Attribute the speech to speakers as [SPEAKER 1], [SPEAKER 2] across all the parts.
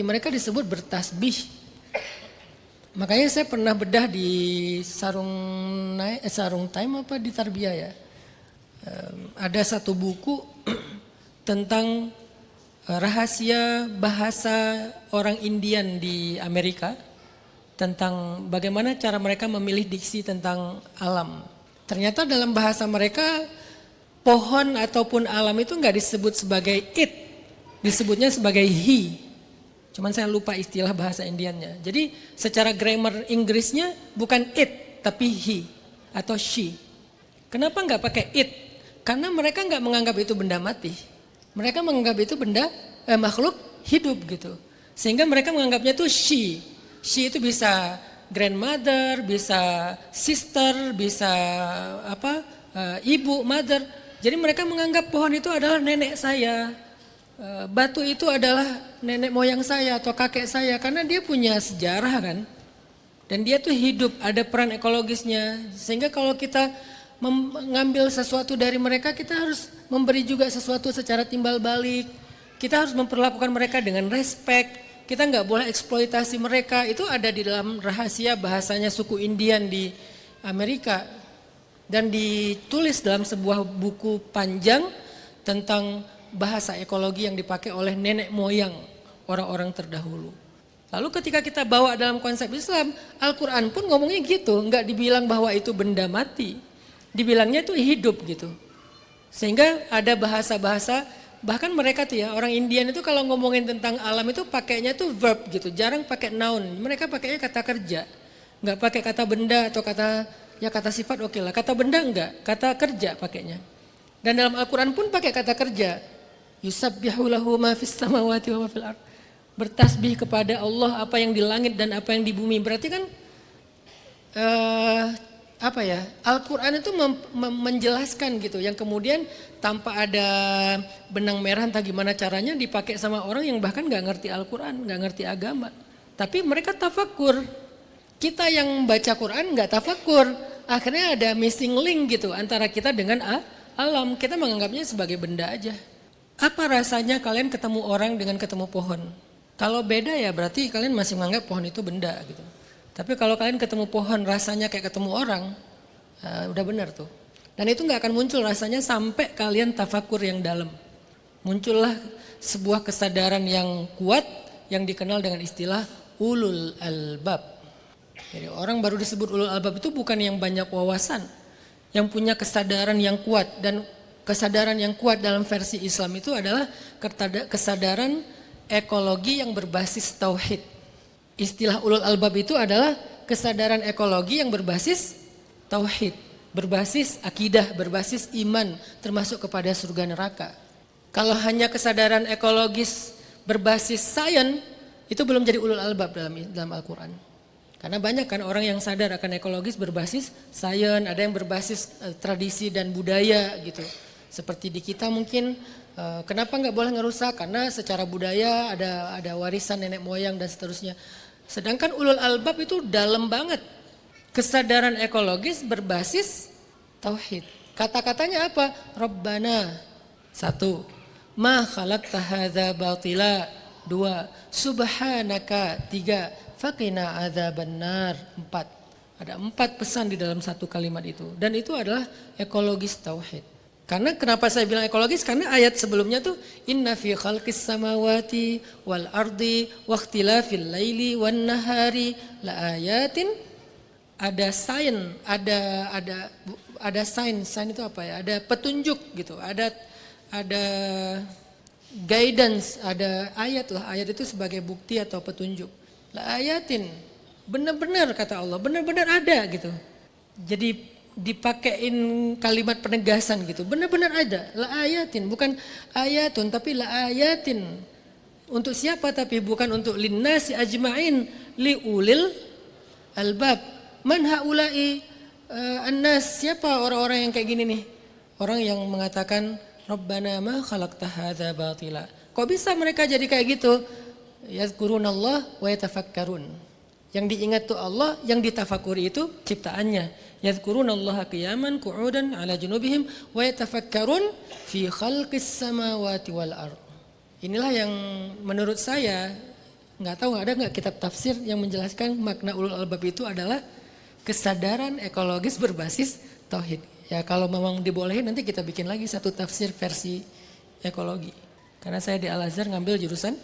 [SPEAKER 1] Mereka disebut bertasbih. Makanya saya pernah bedah di sarung time apa di Tarbiyah ya. Ada satu buku tentang rahasia bahasa orang Indian di Amerika, tentang bagaimana cara mereka memilih diksi tentang alam. Ternyata dalam bahasa mereka pohon ataupun alam itu nggak disebut sebagai it, disebutnya sebagai he. Cuman saya lupa istilah bahasa Indiannya. Jadi secara grammar Inggrisnya bukan it tapi he atau she. Kenapa nggak pakai it? Karena mereka nggak menganggap itu benda mati. Mereka menganggap itu benda makhluk hidup gitu. Sehingga mereka menganggapnya itu she. She itu bisa grandmother, bisa sister, bisa ibu, mother. Jadi mereka menganggap pohon itu adalah nenek saya. Batu itu adalah nenek moyang saya atau kakek saya karena dia punya sejarah kan. Dan dia tuh hidup, ada peran ekologisnya. Sehingga kalau kita mengambil sesuatu dari mereka, kita harus memberi juga sesuatu secara timbal balik. Kita harus memperlakukan mereka dengan respect. Kita nggak boleh eksploitasi mereka. Itu ada di dalam rahasia bahasanya suku Indian di Amerika. Dan ditulis dalam sebuah buku panjang tentang bahasa ekologi yang dipakai oleh nenek moyang orang-orang terdahulu. Lalu ketika kita bawa dalam konsep Islam, Al-Quran pun ngomongnya gitu, nggak dibilang bahwa itu benda mati, dibilangnya itu hidup gitu. Sehingga ada bahasa-bahasa, bahkan mereka tuh ya, orang Indian itu kalau ngomongin tentang alam itu pakainya tuh verb gitu, jarang pakai noun, mereka pakainya kata kerja, nggak pakai kata benda atau kata sifat oke lah, kata benda enggak, kata kerja pakainya. Dan dalam Al-Quran pun pakai kata kerja. Yusabbihu lahu ma fis samawati wa ma fil ardh. Bertasbih kepada Allah apa yang di langit dan apa yang di bumi. Berarti kan Al-Quran itu menjelaskan gitu. Yang kemudian tanpa ada benang merah entah gimana caranya dipakai sama orang yang bahkan gak ngerti Al-Quran, gak ngerti agama. Tapi mereka tafakur. Kita yang baca Quran gak tafakur. Akhirnya ada missing link gitu antara kita dengan alam. Kita menganggapnya sebagai benda aja. Apa rasanya kalian ketemu orang dengan ketemu pohon? Kalau beda ya berarti kalian masih menganggap pohon itu benda gitu. Tapi kalau kalian ketemu pohon rasanya kayak ketemu orang, udah benar tuh. Dan itu gak akan muncul rasanya sampai kalian tafakur yang dalam. Muncullah sebuah kesadaran yang kuat yang dikenal dengan istilah ulul albab. Jadi orang baru disebut ulul albab itu bukan yang banyak wawasan, yang punya kesadaran yang kuat. Dan kesadaran yang kuat dalam versi Islam itu adalah kesadaran ekologi yang berbasis tauhid. Istilah ulul albab itu adalah kesadaran ekologi yang berbasis tauhid, berbasis akidah, berbasis iman, termasuk kepada surga neraka. Kalau hanya kesadaran ekologis berbasis sains, itu belum jadi ulul albab dalam Al-Quran. Karena banyak kan orang yang sadar akan ekologis berbasis sains, ada yang berbasis tradisi dan budaya gitu. Seperti di kita mungkin kenapa nggak boleh ngerusak karena secara budaya ada warisan nenek moyang dan seterusnya. Sedangkan ulul albab itu dalam banget. Kesadaran ekologis berbasis tauhid. Kata-katanya apa? Rabbana. 1. Ma khalaqta hadza batila. 2. Subhanaka. 3. Faqina adzabannar. 4. Ada 4 pesan di dalam satu kalimat itu. Dan itu adalah ekologis tauhid. Karena kenapa saya bilang ekologis? Karena ayat sebelumnya tuh inna fi khalqis samawati wal ardi wa ikhtilafil laili wan nahari la ayatin. Ada sains, ada sains itu apa ya? Ada petunjuk gitu, ada guidance, ada ayat lah. Ayat itu sebagai bukti atau petunjuk. La ayatin, benar-benar kata Allah, benar-benar ada gitu. Jadi dipakein kalimat penegasan gitu, benar-benar ada. La ayatin, bukan ayatun tapi la ayatin. Untuk siapa tapi bukan untuk linnasi ajma'in, li ulil albab. Man haula'i annas, siapa orang-orang yang kayak gini nih? Orang yang mengatakan Rabbana ma khalaqta hadza batila. Kok bisa mereka jadi kayak gitu? Yazkurunallah wa yatafakkarun. Yang diingat tuh Allah, yang ditafakuri itu ciptaannya. Yadhkurunallaha qiyaman qu'udan 'ala junubihim wa yatafakkarun fi khalqis samawati wal ardh. Inilah yang menurut saya Nggak tahu ada nggak kitab tafsir yang menjelaskan makna ulul albab itu adalah kesadaran ekologis berbasis tauhid. Ya kalau memang dibolehin nanti kita bikin lagi satu tafsir versi ekologi. Karena saya di Al-Azhar ngambil jurusan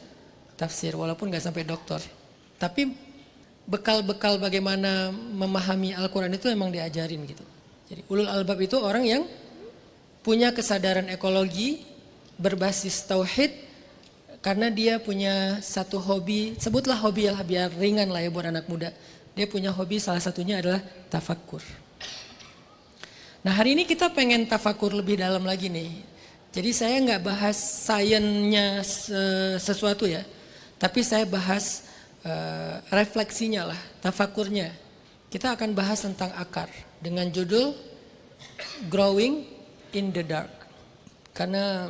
[SPEAKER 1] tafsir walaupun nggak sampai doktor. Tapi bekal-bekal bagaimana memahami Al-Quran itu memang diajarin gitu. Jadi ulul albab itu orang yang punya kesadaran ekologi berbasis tauhid. Karena dia punya satu hobi, sebutlah hobi ya biar ringan lah ya buat anak muda. Dia punya hobi salah satunya adalah tafakur. Nah hari ini kita pengen tafakur lebih dalam lagi nih. Jadi saya nggak bahas sainsnya sesuatu ya. Tapi saya bahas refleksinya lah, tafakurnya. Kita akan bahas tentang akar dengan judul Growing in the Dark. Karena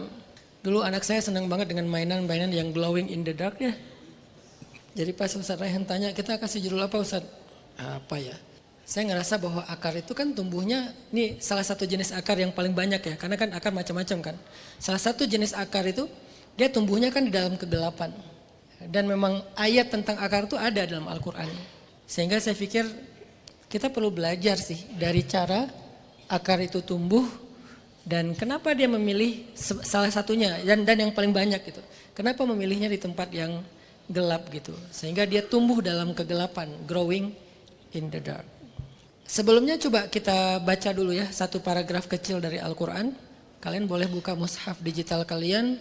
[SPEAKER 1] dulu anak saya senang banget dengan mainan-mainan yang glowing in the dark ya. Jadi pas Ustaz Raihan tanya, kita kasih judul apa Ustaz? Apa ya? Saya ngerasa bahwa akar itu kan tumbuhnya, ini salah satu jenis akar yang paling banyak ya. Karena kan akar macam-macam kan. Salah satu jenis akar itu, dia tumbuhnya kan di dalam kegelapan. Dan memang ayat tentang akar itu ada dalam Al-Quran. Sehingga saya pikir kita perlu belajar sih dari cara akar itu tumbuh. Dan kenapa dia memilih salah satunya dan yang paling banyak gitu. Kenapa memilihnya di tempat yang gelap gitu. Sehingga dia tumbuh dalam kegelapan, growing in the dark. Sebelumnya coba kita baca dulu ya satu paragraf kecil dari Al-Quran. Kalian boleh buka mushaf digital kalian.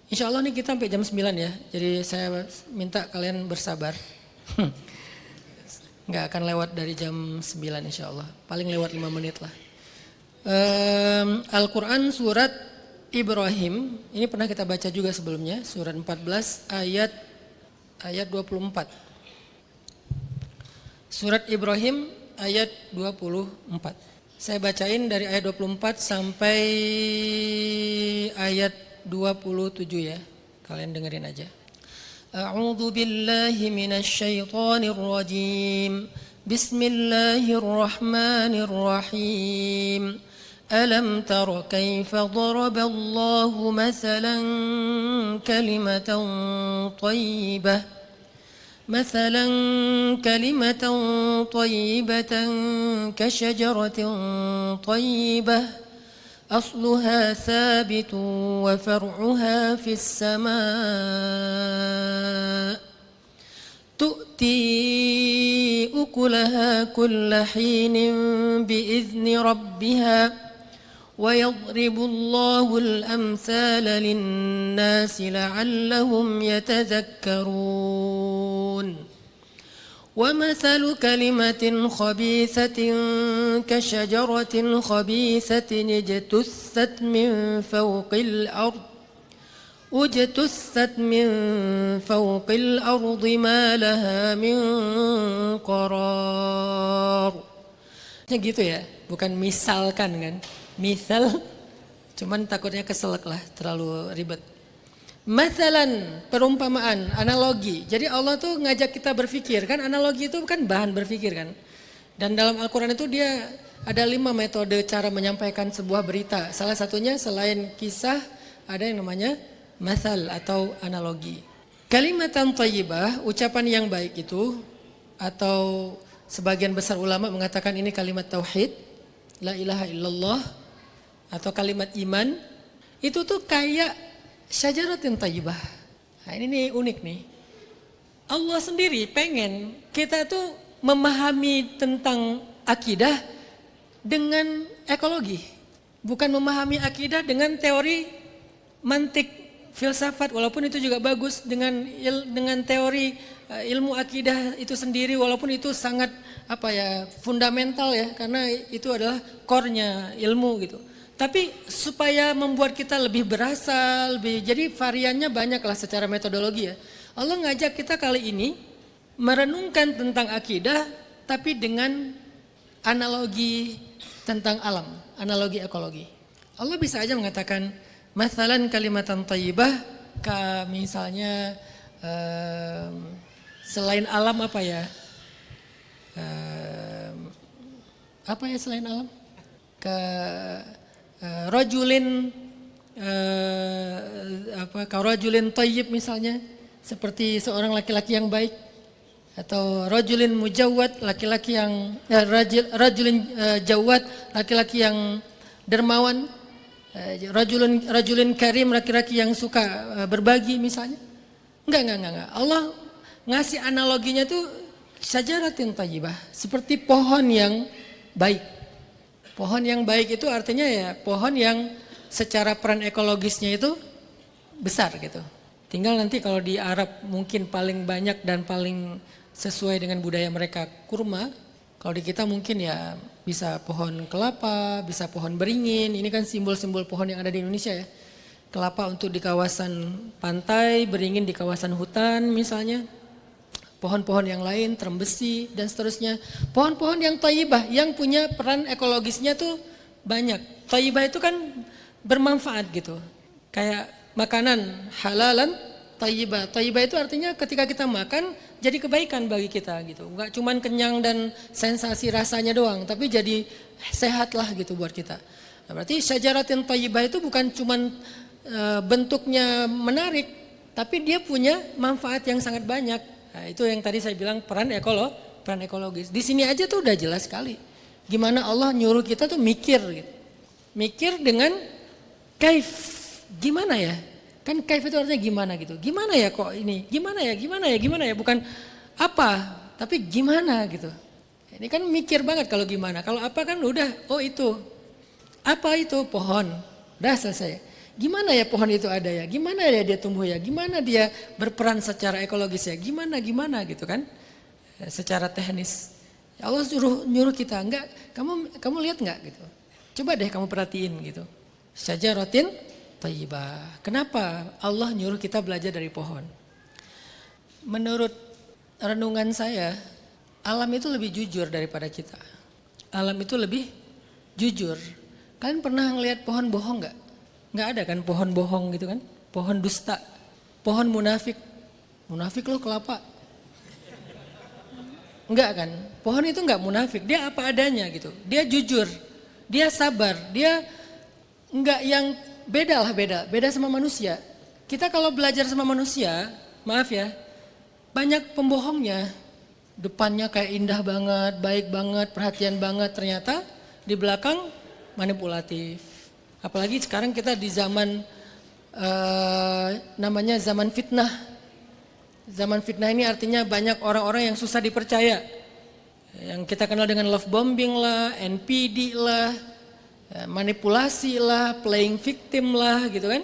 [SPEAKER 1] Insya Allah nih kita sampai jam 9 ya. Jadi saya minta kalian bersabar. Nggak akan lewat dari jam 9 insya Allah. Paling lewat 5 menit lah. Al-Quran surat Ibrahim, ini pernah kita baca juga sebelumnya, surat 14 ayat 24. Surat Ibrahim ayat 24. Saya bacain dari ayat 24 sampai ayat 27 ya. Kalian dengerin aja. A'udzu billahi minasy syaithanir rajim. Bismillahirrahmanirrahim. ألم تر كيف ضرب الله مثلا كلمة طيبة كشجرة طيبة أصلها ثابت وفرعها في السماء تؤتي أكلها كل حين بإذن ربها ويضرب الله الأمثال للناس لعلهم يتذكرون ومثل كلمة خبيثة كشجرة خبيثة اجتثت من فوق الأرض ما لها من قرار. Gitu ya, bukan misalkan kan. Misal, cuman takutnya keselak lah, terlalu ribet. Mathalan, perumpamaan, analogi. Jadi Allah tuh ngajak kita berpikir, kan analogi itu kan bahan berpikir kan. Dan dalam Al-Quran itu dia ada 5 metode cara menyampaikan sebuah berita. Salah satunya selain kisah, ada yang namanya mathal atau analogi. Kalimatan thayyibah, ucapan yang baik itu, atau sebagian besar ulama mengatakan ini kalimat tauhid, la ilaha illallah, atau kalimat iman, itu tuh kayak syajaratin thayyibah. Nah ini nih unik nih. Allah sendiri pengen kita tuh memahami tentang akidah dengan ekologi. Bukan memahami akidah dengan teori mantik filsafat, walaupun itu juga bagus, dengan teori ilmu akidah itu sendiri, walaupun itu sangat fundamental ya, karena itu adalah core-nya ilmu gitu. Tapi supaya membuat kita lebih berasa, jadi variannya banyak lah secara metodologi ya. Allah ngajak kita kali ini merenungkan tentang akidah, tapi dengan analogi tentang alam, analogi ekologi. Allah bisa aja mengatakan, mathalan kalimatan thayyibah, misalnya selain alam apa ya? Apa ya selain alam? Rajulin thayyib misalnya, seperti seorang laki-laki yang baik, atau rajulin mujawwad, laki-laki yang rajulin jawad, laki-laki yang dermawan, rajulin karim, laki-laki yang suka berbagi misalnya. Enggak. Allah ngasih analoginya tuh syajaratin thayyibah, seperti pohon yang baik. Pohon yang baik itu artinya ya pohon yang secara peran ekologisnya itu besar gitu. Tinggal nanti kalau di Arab mungkin paling banyak dan paling sesuai dengan budaya mereka kurma. Kalau di kita mungkin ya bisa pohon kelapa, bisa pohon beringin. Ini kan simbol-simbol pohon yang ada di Indonesia ya. Kelapa untuk di kawasan pantai, beringin di kawasan hutan misalnya. Pohon-pohon yang lain, terembesi dan seterusnya. Pohon-pohon yang thayyibah yang punya peran ekologisnya tuh banyak. Thayyibah itu kan bermanfaat gitu. Kayak makanan halalan thayyibah. Thayyibah itu artinya ketika kita makan jadi kebaikan bagi kita gitu. Enggak cuman kenyang dan sensasi rasanya doang, tapi jadi sehat lah gitu buat kita. Nah, berarti syajaratin thayyibah itu bukan cuman bentuknya menarik, tapi dia punya manfaat yang sangat banyak. Nah, itu yang tadi saya bilang peran ekologis. Di sini aja tuh udah jelas sekali. Gimana Allah nyuruh kita tuh mikir gitu. Mikir dengan kaif. Gimana ya? Kan kaif itu artinya gimana gitu. Gimana ya kok ini? Gimana ya? Bukan apa, tapi gimana gitu. Ini kan mikir banget kalau gimana. Kalau apa kan udah, oh itu. Apa itu? Pohon. Udah selesai. Gimana ya pohon itu ada ya? Gimana ya dia tumbuh ya? Gimana dia berperan secara ekologis ya? Gimana gitu kan? Secara teknis. Ya Allah nyuruh kita, enggak, kamu lihat enggak gitu. Coba deh kamu perhatiin gitu. Syajaratin thayyibah. Kenapa Allah nyuruh kita belajar dari pohon? Menurut renungan saya, alam itu lebih jujur daripada kita. Alam itu lebih jujur. Kalian pernah ngelihat pohon bohong enggak? Enggak ada kan pohon bohong gitu kan? Pohon dusta, pohon munafik. Munafik loh kelapa. Enggak kan? Pohon itu enggak munafik, dia apa adanya gitu. Dia jujur, dia sabar, dia enggak yang beda sama manusia. Kita kalau belajar sama manusia, maaf ya, banyak pembohongnya. Depannya kayak indah banget, baik banget, perhatian banget, ternyata di belakang manipulatif. Apalagi sekarang kita di zaman namanya zaman fitnah. Zaman fitnah ini artinya banyak orang-orang yang susah dipercaya. Yang kita kenal dengan love bombing lah, NPD lah, manipulasi lah, playing victim lah gitu kan.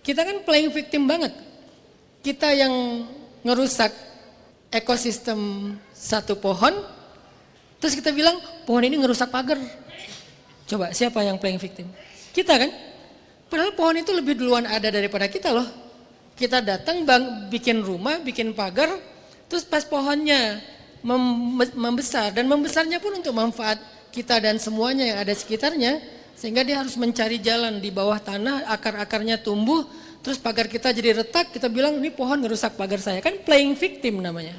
[SPEAKER 1] Kita kan playing victim banget. Kita yang ngerusak ekosistem satu pohon, terus kita bilang pohon ini ngerusak pagar. Coba siapa yang playing victim? Kita kan? Padahal pohon itu lebih duluan ada daripada kita loh. Kita datang bikin rumah, bikin pagar, terus pas pohonnya membesar, dan membesarnya pun untuk manfaat kita dan semuanya yang ada sekitarnya, sehingga dia harus mencari jalan di bawah tanah, akar-akarnya tumbuh, terus pagar kita jadi retak, kita bilang ini pohon ngerusak pagar saya. Kan playing victim namanya.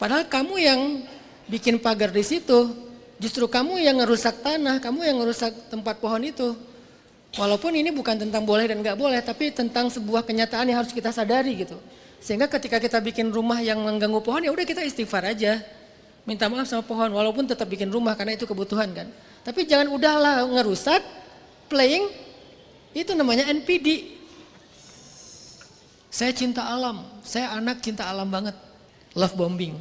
[SPEAKER 1] Padahal kamu yang bikin pagar di situ, justru kamu yang ngerusak tanah, kamu yang ngerusak tempat pohon itu. Walaupun ini bukan tentang boleh dan nggak boleh, tapi tentang sebuah kenyataan yang harus kita sadari gitu. Sehingga ketika kita bikin rumah yang mengganggu pohon, ya udah kita istighfar aja. Minta maaf sama pohon, walaupun tetap bikin rumah karena itu kebutuhan kan. Tapi jangan udahlah ngerusak, playing, itu namanya NPD. Saya cinta alam, saya anak cinta alam banget. Love bombing.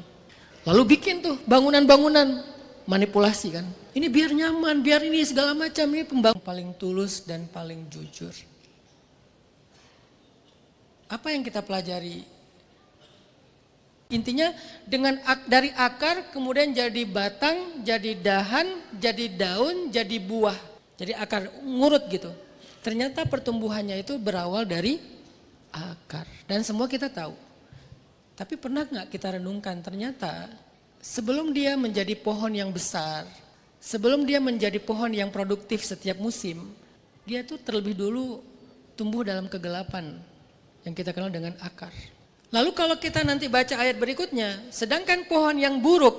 [SPEAKER 1] Lalu bikin tuh bangunan-bangunan, manipulasi kan. Ini biar nyaman, biar ini segala macam. Ini pembangun paling tulus dan paling jujur. Apa yang kita pelajari? Intinya dari akar kemudian jadi batang, jadi dahan, jadi daun, jadi buah. Jadi akar ngurut gitu. Ternyata pertumbuhannya itu berawal dari akar. Dan semua kita tahu. Tapi pernah nggak kita renungkan ternyata sebelum dia menjadi pohon yang besar, sebelum dia menjadi pohon yang produktif setiap musim, dia tuh terlebih dulu tumbuh dalam kegelapan yang kita kenal dengan akar. Lalu kalau kita nanti baca ayat berikutnya, sedangkan pohon yang buruk,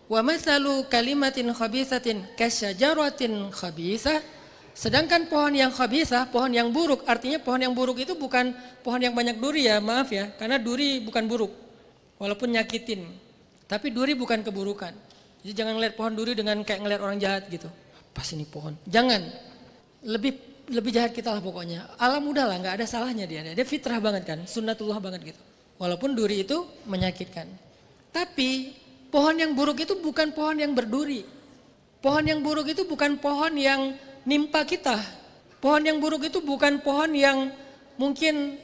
[SPEAKER 1] wa mathalu kalimatin khabithatin kasyajaratin khabithah, Sedangkan pohon yang khabithah, pohon yang buruk, artinya pohon yang buruk itu bukan pohon yang banyak duri ya, maaf ya. Karena duri bukan buruk, walaupun nyakitin. Tapi duri bukan keburukan. Jadi jangan ngeliat pohon duri dengan kayak ngeliat orang jahat gitu. Pas ini pohon. Jangan. Lebih jahat kita lah pokoknya. Alam udah lah, nggak ada salahnya dia. Dia fitrah banget kan, sunnatullah banget gitu. Walaupun duri itu menyakitkan. Tapi pohon yang buruk itu bukan pohon yang berduri. Pohon yang buruk itu bukan pohon yang nimpa kita. Pohon yang buruk itu bukan pohon yang mungkin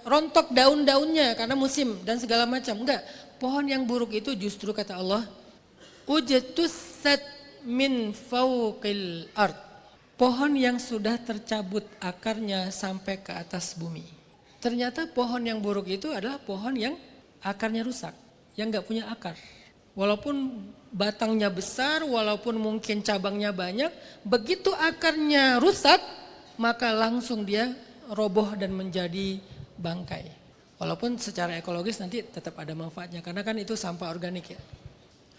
[SPEAKER 1] rontok daun-daunnya karena musim dan segala macam. Enggak. Pohon yang buruk itu justru kata Allah, ujtussat min fawqil ard. Pohon yang sudah tercabut akarnya sampai ke atas bumi. Ternyata pohon yang buruk itu adalah pohon yang akarnya rusak, yang enggak punya akar. Walaupun batangnya besar, walaupun mungkin cabangnya banyak, begitu akarnya rusak, maka langsung dia roboh dan menjadi bangkai. Walaupun secara ekologis nanti tetap ada manfaatnya, karena kan itu sampah organik ya.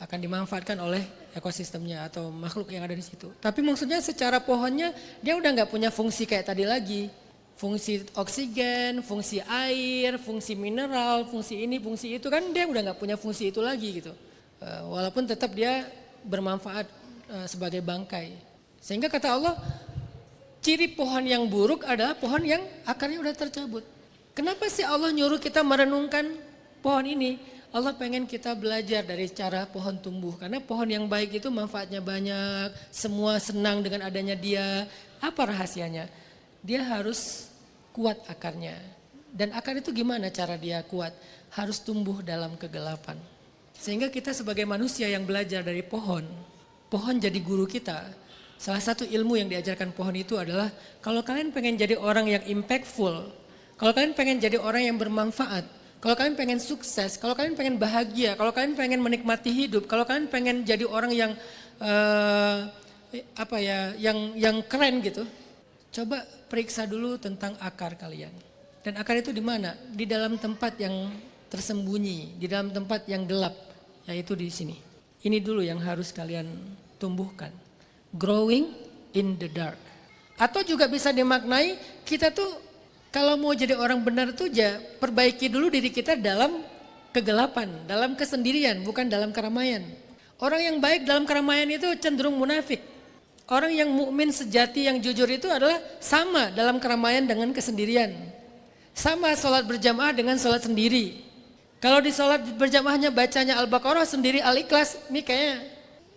[SPEAKER 1] Akan dimanfaatkan oleh ekosistemnya atau makhluk yang ada di situ. Tapi maksudnya secara pohonnya, dia udah nggak punya fungsi kayak tadi lagi. Fungsi oksigen, fungsi air, fungsi mineral, fungsi ini, fungsi itu kan dia udah nggak punya fungsi itu lagi gitu. Walaupun tetap dia bermanfaat sebagai bangkai. Sehingga kata Allah, ciri pohon yang buruk adalah pohon yang akarnya udah tercabut. Kenapa sih Allah nyuruh kita merenungkan pohon ini? Allah pengen kita belajar dari cara pohon tumbuh. Karena pohon yang baik itu manfaatnya banyak, semua senang dengan adanya dia. Apa rahasianya? Dia harus kuat akarnya. Dan akar itu gimana cara dia kuat? Harus tumbuh dalam kegelapan. Sehingga kita sebagai manusia yang belajar dari pohon jadi guru kita. Salah satu ilmu yang diajarkan pohon itu adalah kalau kalian pengen jadi orang yang impactful, kalau kalian pengen jadi orang yang bermanfaat, kalau kalian pengen sukses, kalau kalian pengen bahagia, kalau kalian pengen menikmati hidup, kalau kalian pengen jadi orang yang yang keren gitu, coba periksa dulu tentang akar kalian. Dan akar itu di mana? Di dalam tempat yang tersembunyi, di dalam tempat yang gelap, yaitu di sini. Ini dulu yang harus kalian tumbuhkan. Growing in the dark. Atau juga bisa dimaknai kita tuh kalau mau jadi orang benar tuh perbaiki dulu diri kita dalam kegelapan, dalam kesendirian, bukan dalam keramaian. Orang yang baik dalam keramaian itu cenderung munafik. Orang yang mukmin sejati yang jujur itu adalah sama dalam keramaian dengan kesendirian. Sama sholat berjamaah dengan sholat sendiri. Kalau di sholat berjamaahnya bacanya Al-Baqarah sendiri Al-Ikhlas, ini kayaknya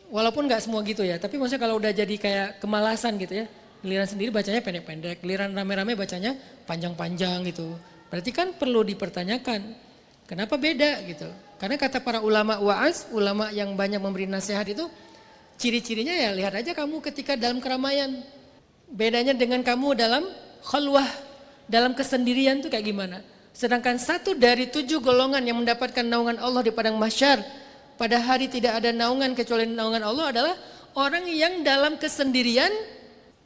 [SPEAKER 1] walaupun nggak semua gitu ya, tapi maksudnya kalau udah jadi kayak kemalasan gitu ya, giliran sendiri bacanya pendek-pendek, giliran rame-rame bacanya panjang-panjang gitu. Berarti kan perlu dipertanyakan, kenapa beda gitu? Karena kata para ulama wa'az, ulama yang banyak memberi nasihat itu, ciri-cirinya ya lihat aja kamu ketika dalam keramaian. Bedanya dengan kamu dalam khalwah, dalam kesendirian tuh kayak gimana? Sedangkan 1 dari 7 golongan yang mendapatkan naungan Allah di padang mahsyar pada hari tidak ada naungan kecuali naungan Allah adalah orang yang dalam kesendirian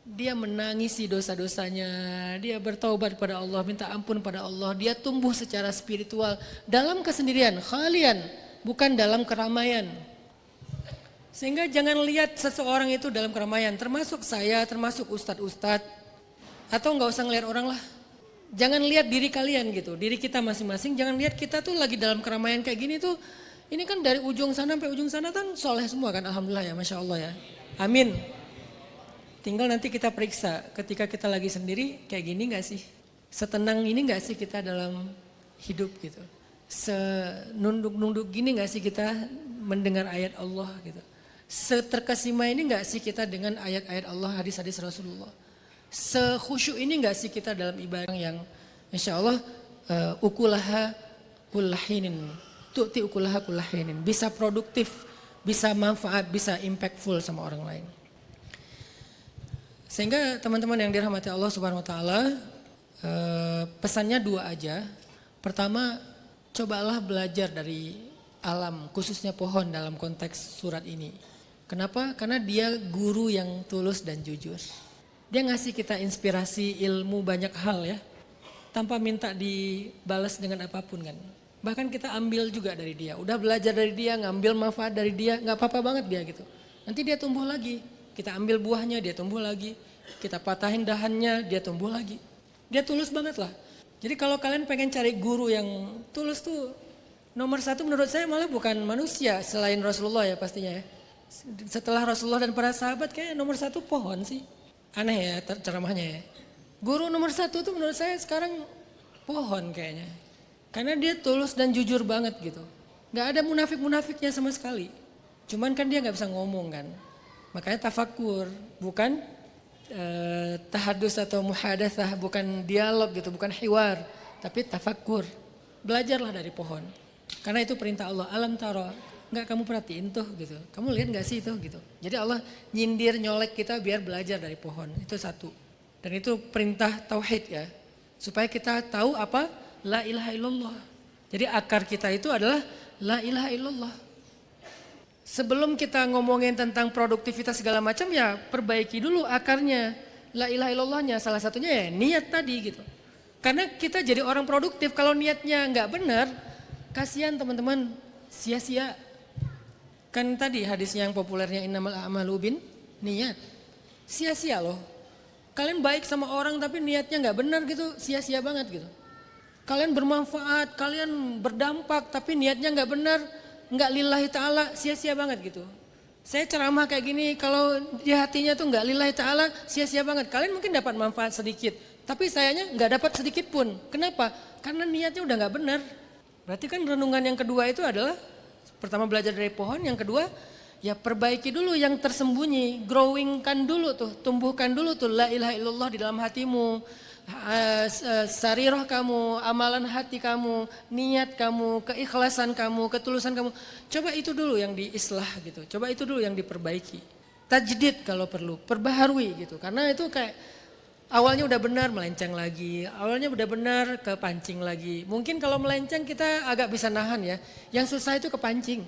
[SPEAKER 1] dia menangisi dosa-dosanya, dia bertaubat pada Allah, minta ampun pada Allah, dia tumbuh secara spiritual dalam kesendirian, khalian, bukan dalam keramaian. Sehingga jangan lihat seseorang itu dalam keramaian, termasuk saya, termasuk ustadz-ustadz, atau nggak usah ngelihat orang lah. Jangan lihat diri kalian gitu, diri kita masing-masing, jangan lihat kita tuh lagi dalam keramaian kayak gini tuh, ini kan dari ujung sana sampai ujung sana kan soleh semua kan, alhamdulillah ya, masya Allah ya, amin. Tinggal nanti kita periksa ketika kita lagi sendiri kayak gini gak sih, setenang ini gak sih kita dalam hidup gitu, senunduk-nunduk gini gak sih kita mendengar ayat Allah gitu, seterkesima ini gak sih kita dengan ayat-ayat Allah, hadis-hadis Rasulullah. Sekhusyuk ini gak sih kita dalam ibadah yang insya Allah ukulaha kullahinin, tu'ti ukulaha kullahinin, bisa produktif, bisa manfaat, bisa impactful sama orang lain. Sehingga teman-teman yang dirahmati Allah Subhanahu Wa Taala, pesannya 2 aja. Pertama, cobalah belajar dari alam, khususnya pohon dalam konteks surat ini. Kenapa? Karena dia guru yang tulus dan jujur. Dia ngasih kita inspirasi, ilmu banyak hal ya, tanpa minta dibalas dengan apapun kan. Bahkan kita ambil juga dari dia, udah belajar dari dia, ngambil manfaat dari dia, nggak apa-apa banget dia gitu. Nanti dia tumbuh lagi, kita ambil buahnya, dia tumbuh lagi. Kita patahin dahannya, dia tumbuh lagi. Dia tulus banget lah. Jadi kalau kalian pengen cari guru yang tulus tuh, nomor satu menurut saya malah bukan manusia selain Rasulullah ya pastinya ya. Setelah Rasulullah dan para sahabat kayak nomor satu pohon sih. Aneh ya ceramahnya ya. Guru nomor satu tuh menurut saya sekarang pohon kayaknya. Karena dia tulus dan jujur banget gitu. Gak ada munafik-munafiknya sama sekali. Cuman kan dia gak bisa ngomong kan. Makanya tafakur, bukan tahadus atau muhadatsah, bukan dialog gitu, bukan hiwar, tapi tafakur. Belajarlah dari pohon. Karena itu perintah Allah, alam taro, enggak kamu perhatiin tuh gitu. Kamu lihat enggak sih itu gitu. Jadi Allah nyindir nyolek kita biar belajar dari pohon. Itu satu. Dan itu perintah tauhid ya. Supaya kita tahu apa la ilaha illallah. Jadi akar kita itu adalah la ilaha illallah. Sebelum kita ngomongin tentang produktivitas segala macam ya perbaiki dulu akarnya. La ilaha illallahnya salah satunya ya niat tadi gitu. Karena kita jadi orang produktif kalau niatnya nggak benar, kasihan teman-teman, sia-sia. Kan tadi hadisnya yang populernya innamal a'malu bin niat. Sia-sia loh. Kalian baik sama orang tapi niatnya nggak benar gitu, sia-sia banget gitu. Kalian bermanfaat, kalian berdampak tapi niatnya nggak benar, nggak lillahi ta'ala, sia-sia banget gitu. Saya ceramah kayak gini, kalau di hatinya tuh nggak lillahi ta'ala, sia-sia banget. Kalian mungkin dapat manfaat sedikit, tapi sayanya nggak dapat sedikit pun. Kenapa? Karena niatnya udah nggak benar. Berarti kan renungan yang kedua itu adalah, pertama belajar dari pohon, yang kedua ya perbaiki dulu yang tersembunyi, growingkan dulu tuh, tumbuhkan dulu tuh la ilaha illallah di dalam hatimu. Sarirah kamu, amalan hati kamu, niat kamu, keikhlasan kamu, ketulusan kamu. Coba itu dulu yang diislah gitu. Coba itu dulu yang diperbaiki. Tajdid kalau perlu, perbaharui gitu. Karena itu kayak awalnya udah benar melenceng lagi, awalnya udah benar kepancing lagi. Mungkin kalau melenceng kita agak bisa nahan ya. Yang susah itu kepancing.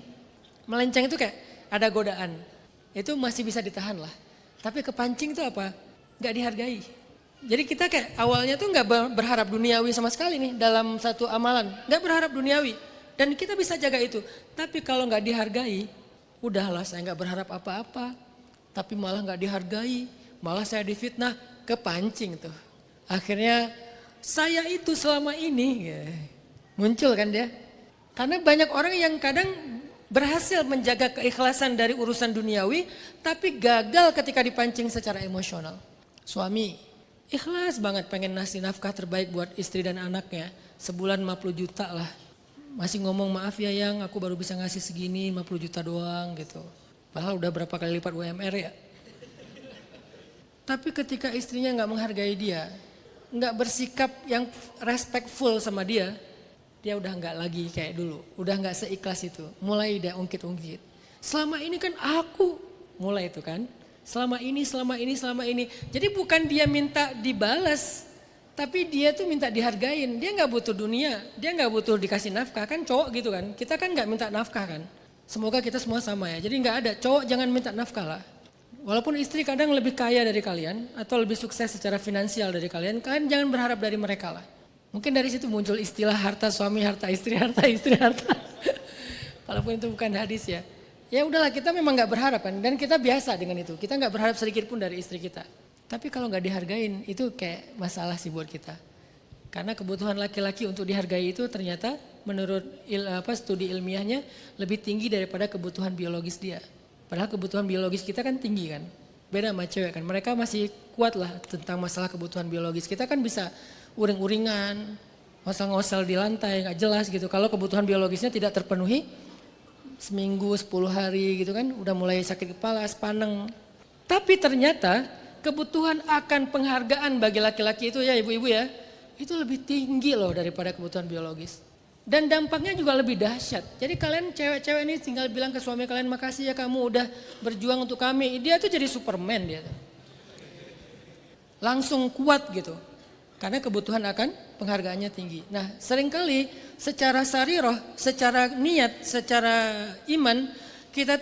[SPEAKER 1] Melenceng itu kayak ada godaan. Itu masih bisa ditahan lah. Tapi kepancing itu apa? Gak dihargai. Jadi kita kayak awalnya tuh nggak berharap duniawi sama sekali nih dalam satu amalan, nggak berharap duniawi dan kita bisa jaga itu. Tapi kalau nggak dihargai, udahlah saya nggak berharap apa-apa. Tapi malah nggak dihargai, malah saya difitnah, kepancing tuh. Akhirnya saya itu selama ini ya, muncul kan dia. Karena banyak orang yang kadang berhasil menjaga keikhlasan dari urusan duniawi, tapi gagal ketika dipancing secara emosional. Suami ikhlas banget pengen ngasih nafkah terbaik buat istri dan anaknya. Sebulan 50 juta lah. Masih ngomong maaf ya yang aku baru bisa ngasih segini 50 juta doang gitu. Padahal udah berapa kali lipat UMR ya. Tapi ketika istrinya gak menghargai dia, gak bersikap yang respectful sama dia udah gak lagi kayak dulu. Udah gak seikhlas itu. Mulai dia ungkit-ungkit. Selama ini kan aku mulai itu kan. Selama ini. Jadi bukan dia minta dibalas, tapi dia tuh minta dihargain. Dia nggak butuh dunia, dia nggak butuh dikasih nafkah. Kan cowok gitu kan, kita kan nggak minta nafkah kan. Semoga kita semua sama ya. Jadi nggak ada, cowok jangan minta nafkah lah. Walaupun istri kadang lebih kaya dari kalian, atau lebih sukses secara finansial dari kalian jangan berharap dari mereka lah. Mungkin dari situ muncul istilah harta suami, harta istri, harta istri, harta. Walaupun itu bukan hadis ya. Ya udahlah kita memang gak berharap kan dan kita biasa dengan itu. Kita gak berharap sedikit pun dari istri kita. Tapi kalau gak dihargain itu kayak masalah sih buat kita. Karena kebutuhan laki-laki untuk dihargai itu ternyata menurut studi ilmiahnya lebih tinggi daripada kebutuhan biologis dia. Padahal kebutuhan biologis kita kan tinggi kan. Beda sama cewek kan. Mereka masih kuat lah tentang masalah kebutuhan biologis. Kita kan bisa uring-uringan, ngosel-ngosel di lantai gak jelas gitu. Kalau kebutuhan biologisnya tidak terpenuhi, seminggu 10 hari gitu kan udah mulai sakit kepala, sepaneng. Tapi ternyata kebutuhan akan penghargaan bagi laki-laki itu ya ibu-ibu ya, itu lebih tinggi loh daripada kebutuhan biologis. Dan dampaknya juga lebih dahsyat. Jadi kalian cewek-cewek ini tinggal bilang ke suami kalian, makasih ya kamu udah berjuang untuk kami. Dia tuh jadi Superman dia. Langsung kuat gitu. Karena kebutuhan akan penghargaannya tinggi. Nah seringkali secara sarirah, secara niat, secara iman kita